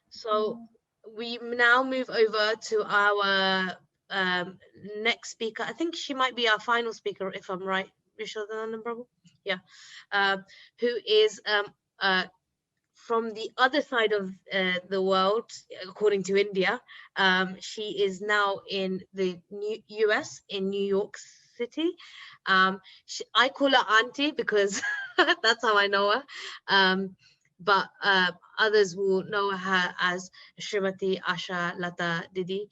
So we now move over to our next speaker. I think she might be our final speaker, if I'm right. Vishwadhananda Prabhu? Yeah. Who is from the other side of the world, according to India. She is now in the US, in New York City. I call her auntie because that's how I know her. But others will know her as Srimati Ashalata Didi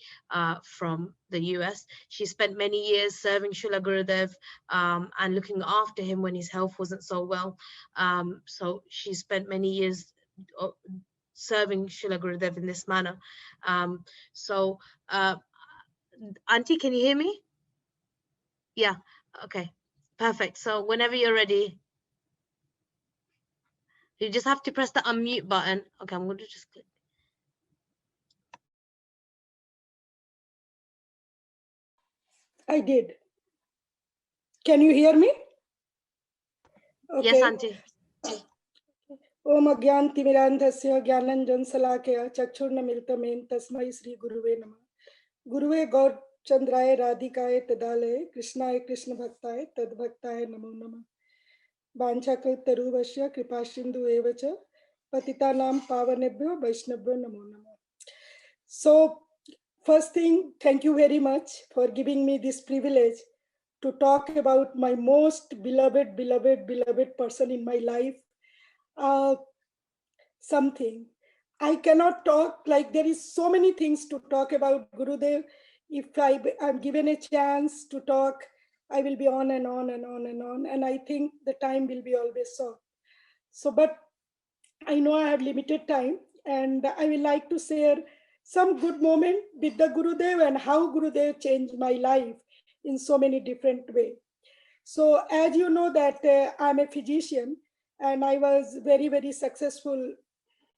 from the US. She spent many years serving Srila Gurudev and looking after him when his health wasn't so well. So she spent many years serving Srila Gurudev in this manner. So, Auntie, can you hear me? Yeah, okay, perfect. So whenever you're ready, you just have to press the unmute button. Okay, I'm going to just click. I did. Can you hear me? Okay. Yes, Auntie. Om Agyantimirandhasya Gyananjan Salakaya Chakshurnamiltamen Tasmai Sri Guruve Nama. Guruve Gaur Chandraya Radhikaye Tadalaye Krishnaya Krishna Bhaktaye Tad Bhaktaye Namo Nama. Banchakal Taruvasya Kripashindu Evacha Patitanam Pavanebhyo Vaishnavyo Namo Nama. So, first thing, thank you very much for giving me this privilege to talk about my most beloved person in my life. Something. I cannot talk, like there is so many things to talk about Gurudev. If I'm given a chance to talk, I will be on and on and on and on. And I think the time will be always so. So, but I know I have limited time and I will like to share some good moment with the Gurudev and how Gurudev changed my life in so many different ways. So as you know that I'm a physician and I was very successful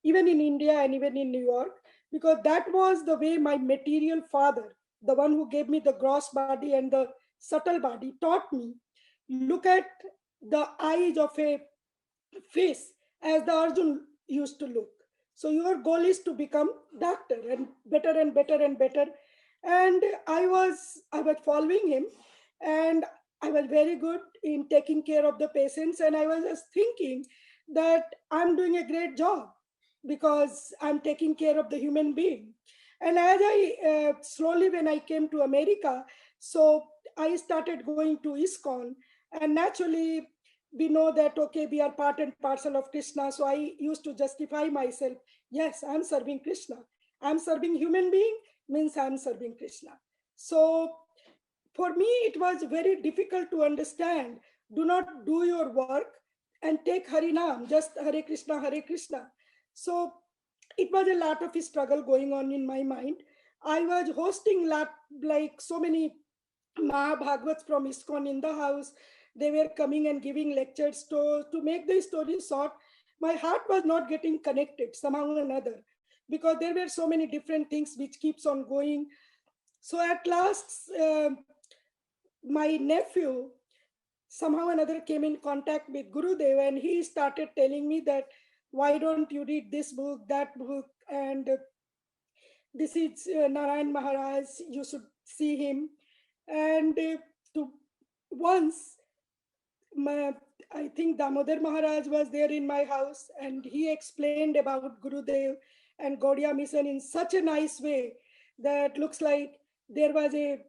even in India and even in New York, because that was the way my material father, the one who gave me the gross body and the subtle body, taught me, look at the eyes of a fish as the Arjun used to look. So your goal is to become doctor and better and better and better. And I was following him and I was very good in taking care of the patients. And I was just thinking that I'm doing a great job because I'm taking care of the human being. And as I slowly, when I came to America, so I started going to ISKCON, and naturally we know that, okay, we are part and parcel of Krishna. So I used to justify myself. Yes, I'm serving Krishna. I'm serving human being means I'm serving Krishna. So for me, it was very difficult to understand. Do not do your work and take Harinam, just Hare Krishna, Hare Krishna. So it was a lot of struggle going on in my mind. I was hosting like so many Mahabhagavats from ISKCON in the house. They were coming and giving lectures. To make the story short, my heart was not getting connected somehow or another because there were so many different things which keeps on going. So at last, my nephew somehow or another came in contact with Gurudev and he started telling me that, why don't you read this book, that book, and this is Narayana Maharaj, you should see him. And to once, I think Damodar Maharaj was there in my house and he explained about Gurudev and Gaudiya mission in such a nice way that looks like there was a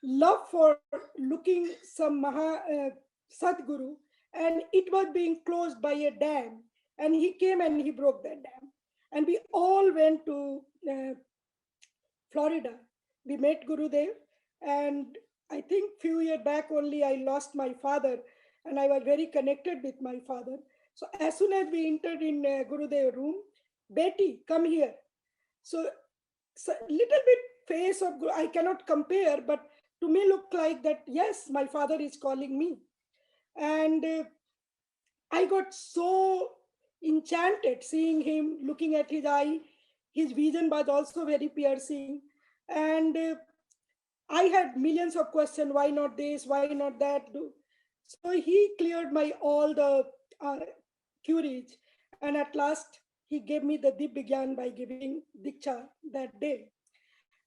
love for looking some Sadguru, and it was being closed by a dam, and he came and he broke that dam, and we all went to Florida. We met Gurudev, and I think few years back only I lost my father, and I was very connected with my father. So as soon as we entered in Gurudev room, Betty, come here. So little bit face of Guru, I cannot compare, but to me look like that, yes, my father is calling me. And I got so enchanted seeing him, looking at his eye. His vision was also very piercing. And I had millions of questions, why not this, why not that? So he cleared my all the courage. And at last, he gave me the Dib Vigyan by giving Diksha that day.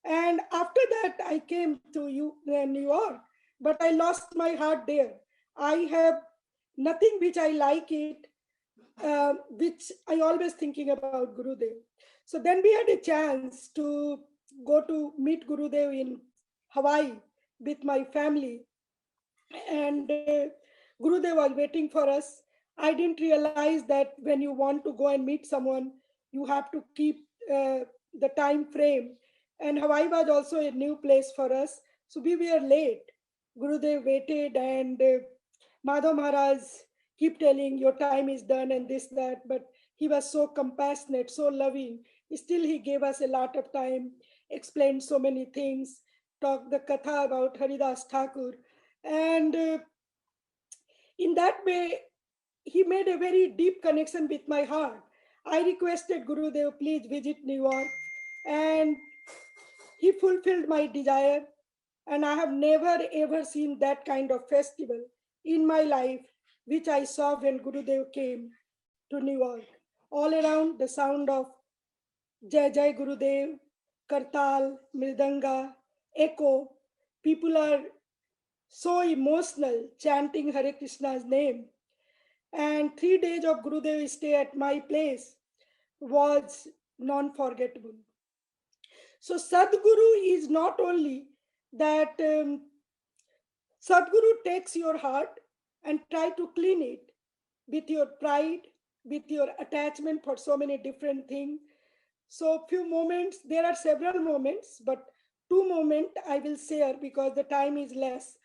And after that, I came to New York, but I lost my heart there. I have nothing which I like it, which I always thinking about Gurudev. So then we had a chance to go to meet Gurudev in Hawaii with my family, and Gurudev was waiting for us. I didn't realize that when you want to go and meet someone, you have to keep the time frame. And Hawaii was also a new place for us, so we were late. Gurudev waited, and Madhav Maharaj keep telling your time is done and this that, but he was so compassionate, so loving. Still, he gave us a lot of time, explained so many things, talked the katha about Haridas Thakur, and in that way, he made a very deep connection with my heart. I requested Gurudev, please visit New York, and he fulfilled my desire. And I have never ever seen that kind of festival in my life, which I saw when Gurudev came to New York. All around, the sound of Jai Jai Gurudev, Kartal, Mridanga, echo. People are so emotional chanting Hare Krishna's name. And 3 days of Gurudev stay at my place was non-forgettable. So Sadguru is not only that Sadguru takes your heart and try to clean it with your pride, with your attachment for so many different things. So few moments, there are several moments, but 2 moments I will share because the time is less.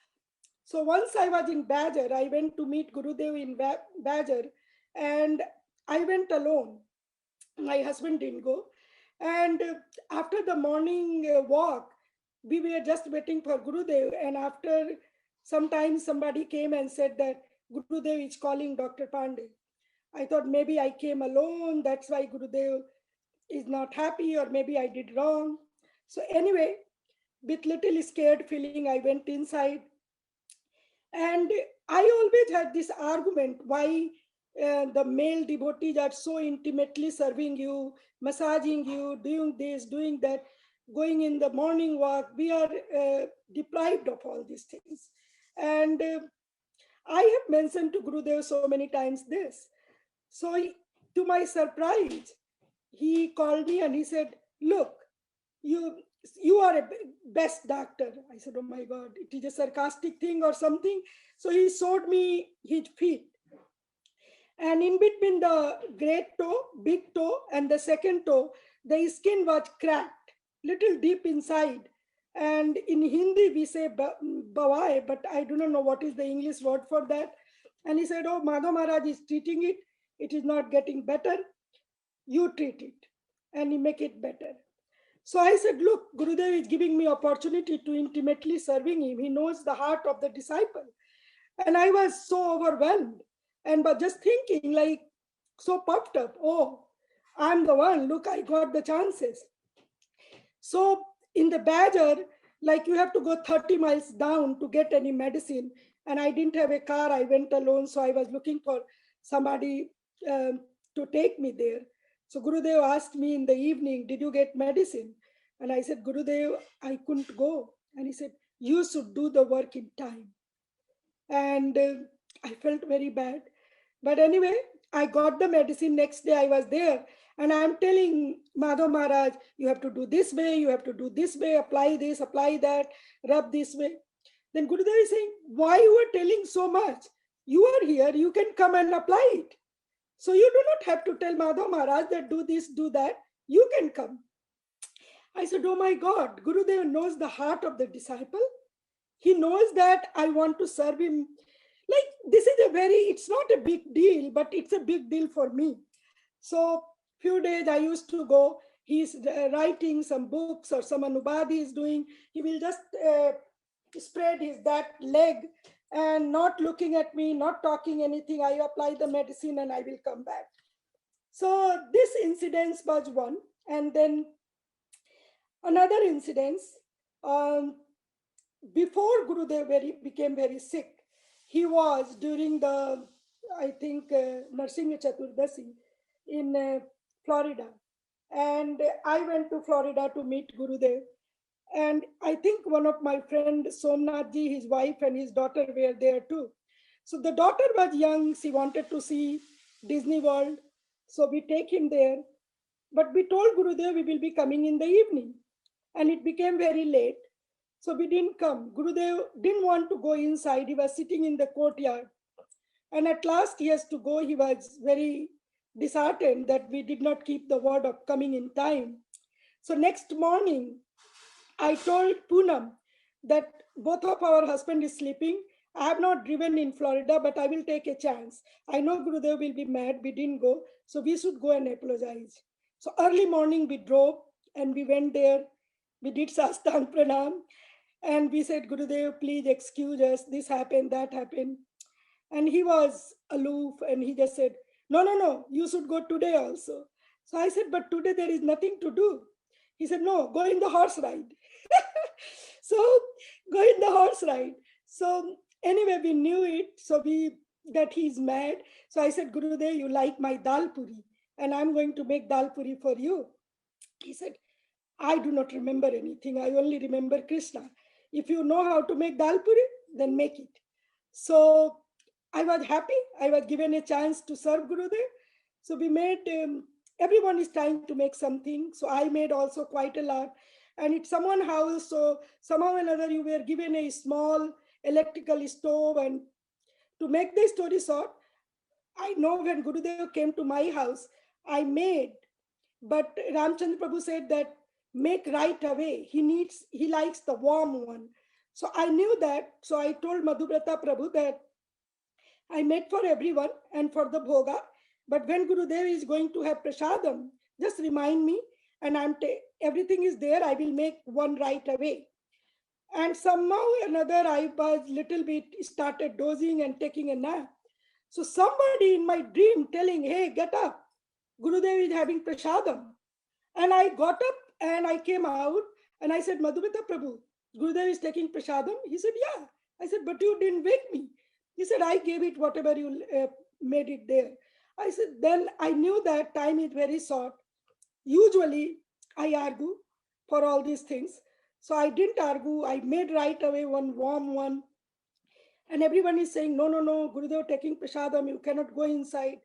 So once I was in Badger, I went to meet Gurudev in Badger, and I went alone. My husband didn't go. And after the morning walk, we were just waiting for Gurudev. And after some time, somebody came and said that Gurudev is calling Dr. Pandey. I thought maybe I came alone. That's why Gurudev is not happy, or maybe I did wrong. So anyway, with little scared feeling, I went inside. And I always had this argument why the male devotees are so intimately serving you, massaging you, doing this, doing that, going in the morning walk. We are deprived of all these things. And I have mentioned to Gurudev so many times this. So, to my surprise, he called me and he said, "Look, you you are a best doctor." I said, "Oh my God, it is a sarcastic thing or something." So he showed me his feet, and in between the great toe, big toe, and the second toe, the skin was cracked, little deep inside. And in Hindi we say bawai, but I do not know what is the English word for that. And he said, "Oh, Madhav Maharaj is treating it. It is not getting better. You treat it, and you make it better." So I said, "Look, Gurudev is giving me opportunity to intimately serving him. He knows the heart of the disciple." And I was so overwhelmed, and but just thinking, like, so puffed up. Oh, I'm the one. Look, I got the chances. So in the Badger, like, you have to go 30 miles down to get any medicine. And I didn't have a car. I went alone. So I was looking for somebody to take me there. So Gurudev asked me in the evening, "Did you get medicine?" And I said, "Gurudev, I couldn't go." And he said, "You should do the work in time." And I felt very bad. But anyway, I got the medicine. Next day I was there, and I'm telling Madhav Maharaj, "You have to do this way, you have to do this way, apply this, apply that, rub this way." Then Gurudev is saying, "Why you are telling so much? You are here, you can come and apply it. So you do not have to tell Madhav Maharaj that do this, do that. You can come." I said, "Oh my God, Gurudev knows the heart of the disciple. He knows that I want to serve him. Like, this is a very, it's not a big deal, but it's a big deal for me." So few days I used to go. He's writing some books or some anubadi is doing. He will just spread his that leg and not looking at me, not talking anything. I apply the medicine and I will come back. So this incident was one. And then another incident, um, before Gurudev became very sick, he was during the I think, Narsingha Chaturdasi in Florida. And I went to Florida to meet Gurudev. And I think one of my friend Somnathji, his wife and his daughter were there too. So the daughter was young. She wanted to see Disney World. So we take him there. But we told Gurudev we will be coming in the evening. And it became very late. So we didn't come. Gurudev didn't want to go inside. He was sitting in the courtyard. And at last he has to go. He was very disheartened that we did not keep the word of coming in time. So next morning, I told Poonam that both of our husband is sleeping. I have not driven in Florida, but I will take a chance. I know Gurudev will be mad. We didn't go. So we should go and apologize. So early morning we drove and we went there. We did Sastang Pranam and we said, Gurudev, please excuse us. This happened, that happened. And he was aloof and he just said, no, no, no, you should go today also. So I said, but today there is nothing to do. He said, no, go in the horse ride. So go in the horse ride. So anyway, we knew it. So that he's mad. So I said, Gurudev, you like my dal puri and I'm going to make dal puri for you. He said, I do not remember anything. I only remember Krishna. If you know how to make dal puri, then make it. So I was happy. I was given a chance to serve Gurudev. So we made, everyone is trying to make something. So I made also quite a lot. And it's someone house. So somehow or another, you were given a small electrical stove. And to make the story short, I know when Gurudev came to my house, I made, but Ramchandra Prabhu said that make right away. He likes the warm one. So I knew that. So I told Madhubrata Prabhu that I made for everyone and for the bhoga. But when Gurudev is going to have prasadam, just remind me and everything is there. I will make one right away. And somehow or another, I was little bit started dozing and taking a nap. So somebody in my dream telling, hey, get up. Gurudev is having prasadam. And I got up and I came out and I said, Madhumita Prabhu, Gurudev is taking prasadam. He said, yeah. I said, but you didn't wake me. He said, I gave it whatever you made it there. I said, then I knew that time is very short. Usually I argue for all these things. So I didn't argue. I made right away one warm one. And everyone is saying, no, no, no, Gurudev taking prasadam, you cannot go inside.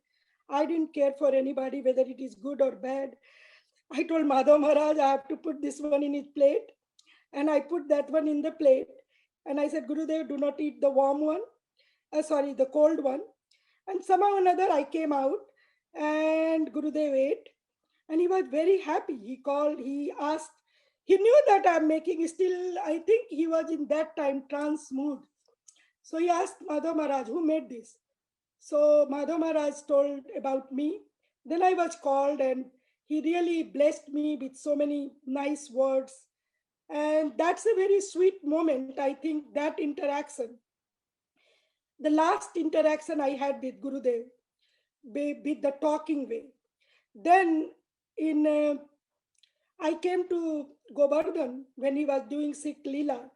I didn't care for anybody, whether it is good or bad. I told Madhav Maharaj, I have to put this one in his plate. And I put that one in the plate. And I said, Gurudev, do not eat the warm one. The cold one. And somehow or another, I came out and Gurudev ate. And he was very happy. He called, he asked. He knew that I'm making still, I think he was in that time trance mood. So he asked Madhav Maharaj, who made this? So Madhav Maharaj told about me. Then I was called and he really blessed me with so many nice words. And that's a very sweet moment. I think that interaction, the last interaction I had with Gurudev, with the talking way. Then I came to Govardhan when he was doing Sikh Leela.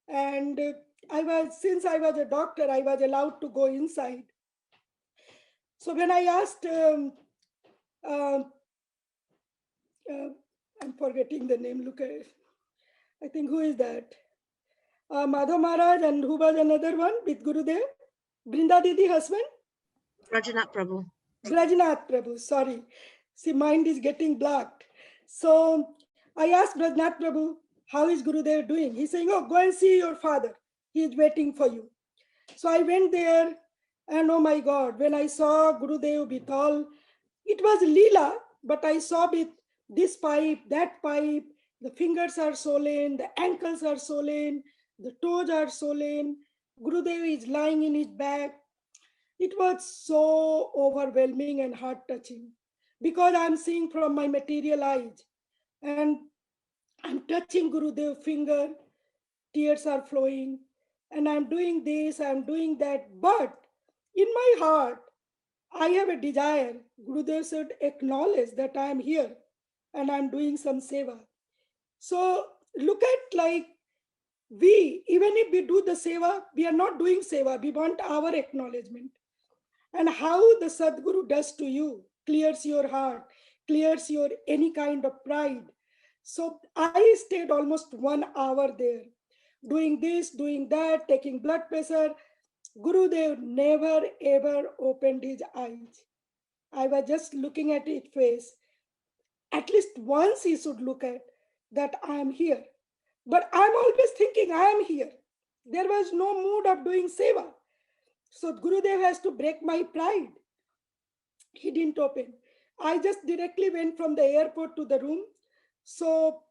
And since I was a doctor, I was allowed to go inside. So when I asked, uh, I'm forgetting the name, look at it. I think who is that? Madhav Maharaj, and who was another one with Gurudev? Brinda Didi husband? Rajanath Prabhu. Brajnath Prabhu, sorry. See, mind is getting blocked. So I asked Brajnath Prabhu, how is Gurudev doing? He's saying, oh, go and see your father. He is waiting for you. So I went there and oh my God, when I saw Gurudev with all, it was Leela, but I saw with this pipe, that pipe, the fingers are swollen, the ankles are swollen, the toes are swollen. Gurudev is lying in his back. It was so overwhelming and heart touching because I'm seeing from my material eyes and I'm touching Gurudev's finger, tears are flowing, and I'm doing this, I'm doing that. But in my heart, I have a desire. Gurudev should acknowledge that I'm here and I'm doing some seva. So look at like even if we do the seva, we are not doing seva. We want our acknowledgement. and how the Sadguru does to you, clears your heart, clears your any kind of pride. So I stayed almost 1 hour there, doing this, doing that, taking blood pressure. Gurudev never ever opened his eyes. I was just looking at his face. At least once he should look at that I am here. But I'm always thinking I am here. There was no mood of doing seva. So Gurudev has to break my pride. He didn't open. I just directly went from the airport to the room. So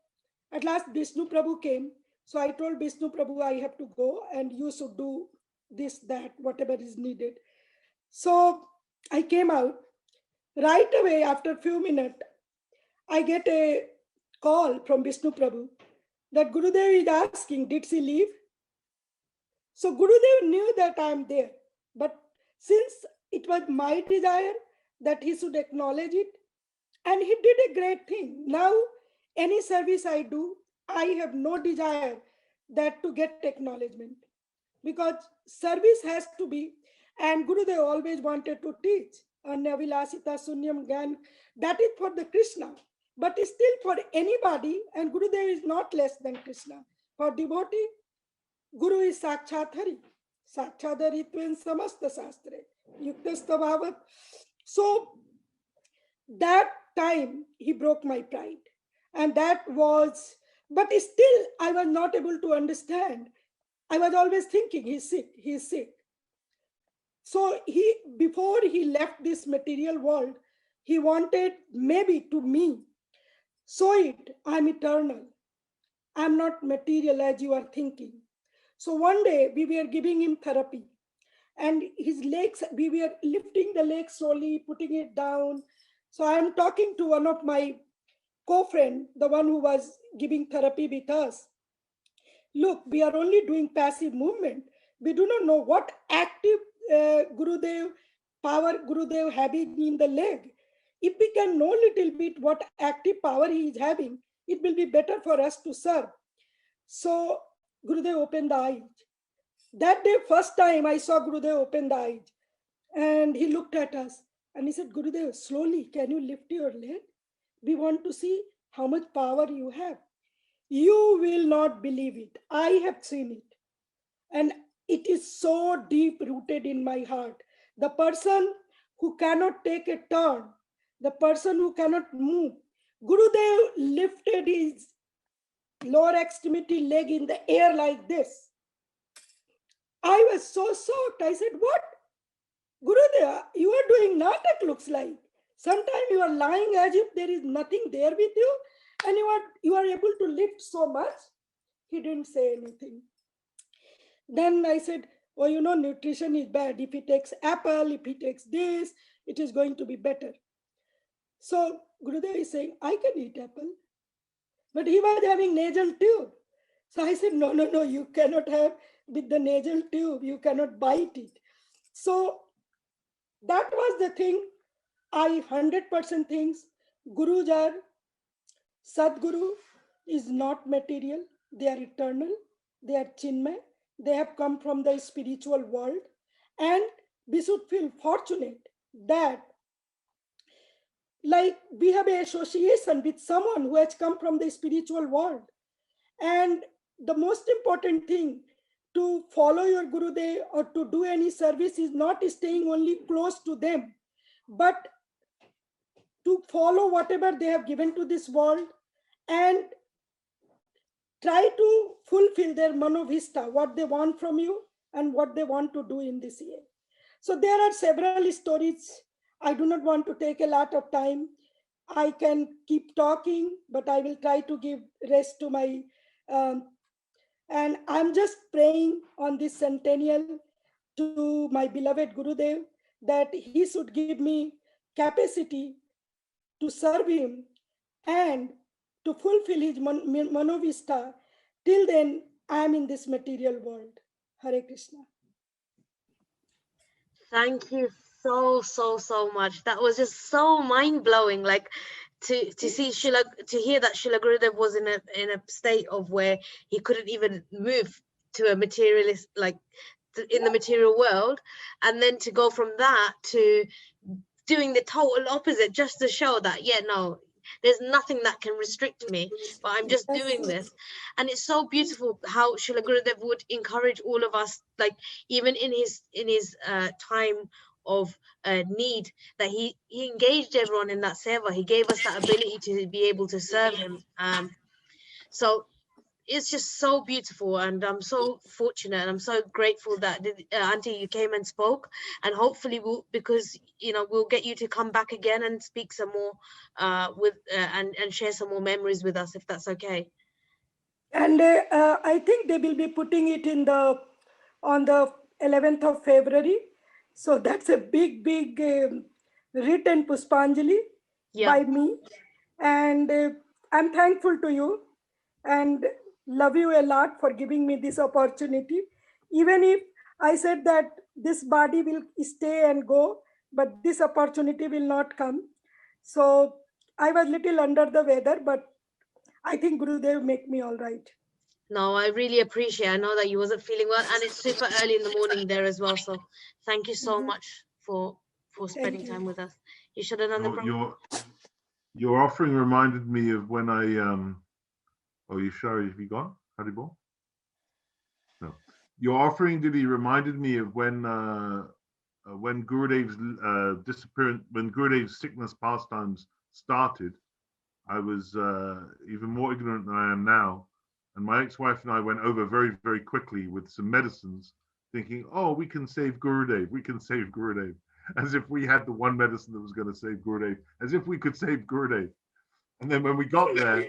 at last Vishnu Prabhu came. So I told Vishnu Prabhu, I have to go and you should do this, that, whatever is needed. So I came out. Right away, after a few minutes, I get a call from Vishnu Prabhu that Gurudev is asking, did she leave? So Gurudev knew that I am there. But since it was my desire that he should acknowledge it, and he did a great thing. Now, any service I do, I have no desire that to get acknowledgement, because service has to be, and Gurudev always wanted to teach Anyavilasita Sunyam Gyan, that is for the Krishna, but still for anybody, and Gurudev is not less than Krishna. For devotee, Guru is Sakshat Hari, Sakshat Haritven Samasta Sastre, Yuktasta Bhavat. So that time he broke my pride, and that was, but still I was not able to understand. I was always thinking he's sick, he's sick. So he, before he left this material world, he wanted maybe to me, show it, I'm eternal, I'm not material as you are thinking. So one day we were giving him therapy, and his legs, we were lifting the legs slowly, putting it down. So I am talking to one of my co-friend, the one who was giving therapy with us. Look, we are only doing passive movement. We do not know what active Gurudev power Gurudev having in the leg. If we can know little bit what active power he is having, it will be better for us to serve. So Gurudev opened the eyes. That day, first time I saw Gurudev open the eyes, and he looked at us and he said, Gurudev, slowly, can you lift your leg? We want to see how much power you have. You will not believe it. I have seen it. And it is so deep rooted in my heart. The person who cannot take a turn, the person who cannot move, Gurudev lifted his lower extremity leg in the air like this. I was so shocked. I said, what? Gurudev, you are doing natak, looks like. Sometimes you are lying as if there is nothing there with you, and you are able to lift so much. He didn't say anything. Then I said, oh, you know, nutrition is bad. If he takes apple, if he takes this, it is going to be better. So Gurudev is saying, I can eat apple. But he was having nasal tube. So I said, no, you cannot have with the nasal tube. You cannot bite it. So that was the thing. I 100% thinks Gurus are, Sadguru is not material. They are eternal. They are Chinmay. They have come from the spiritual world. And we should feel fortunate that, like, we have an association with someone who has come from the spiritual world. And the most important thing to follow your Gurudev or to do any service is not staying only close to them, but to follow whatever they have given to this world and try to fulfill their manovista, what they want from you and what they want to do in this year. So there are several stories. I do not want to take a lot of time. I can keep talking, but I will try to give rest to my, and I'm just praying on this centennial to my beloved Gurudev that he should give me capacity to serve him and to fulfill his manovista. Till then, I am in this material world. Hare Krishna. Thank you so much. That was just so mind blowing. Like to see Srila, to hear that Srila Gurudev was in a state of where he couldn't even move to a materialist, like in the material world, and then to go from that to doing the total opposite, just to show that, yeah, no, there's nothing that can restrict me, but I'm just doing this. And it's so beautiful how Srila Gurudev would encourage all of us, like even in his time of need, that he engaged everyone in that seva. He gave us that ability to be able to serve him. So it's just so beautiful, and I'm so fortunate, and I'm so grateful that Auntie, you came and spoke, and hopefully we'll, because we'll get you to come back again and speak some more with and share some more memories with us, if that's okay. And I think they will be putting it on the 11th of February. So that's a big written Puspanjali by me. And I'm thankful to you and love you a lot for giving me this opportunity. Even if I said that this body will stay and go, but this opportunity will not come. So I was little under the weather, but I think Gurudev make me all right. No, I really appreciate. I know that you wasn't feeling well, and it's super early in the morning there as well. So thank you so much for spending time with us. You should have done the Your offering reminded me of when I oh, you sure? Have you gone, Haribol? No. Your offering, Didi, reminded me of when Gurudev's disappearance, when Gurudev's sickness pastimes started. I was even more ignorant than I am now, and my ex-wife and I went over very, very quickly with some medicines, thinking, "Oh, we can save Gurudev. We can save Gurudev," as if we had the one medicine that was going to save Gurudev, as if we could save Gurudev. And then when we got there,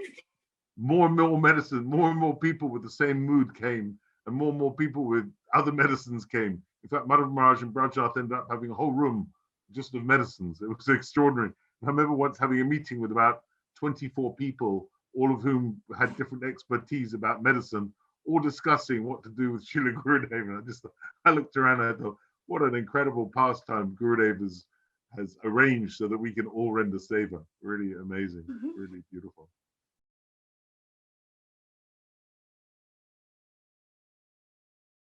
more and more medicine, more and more people with the same mood came, and more people with other medicines came. In fact, Maharaja and Brajat ended up having a whole room just of medicines. It was extraordinary. I remember once having a meeting with about 24 people, all of whom had different expertise about medicine, all discussing what to do with Srila Gurudev. And I looked around and I thought, what an incredible pastime Gurudev has arranged so that we can all render seva. Really amazing, really beautiful.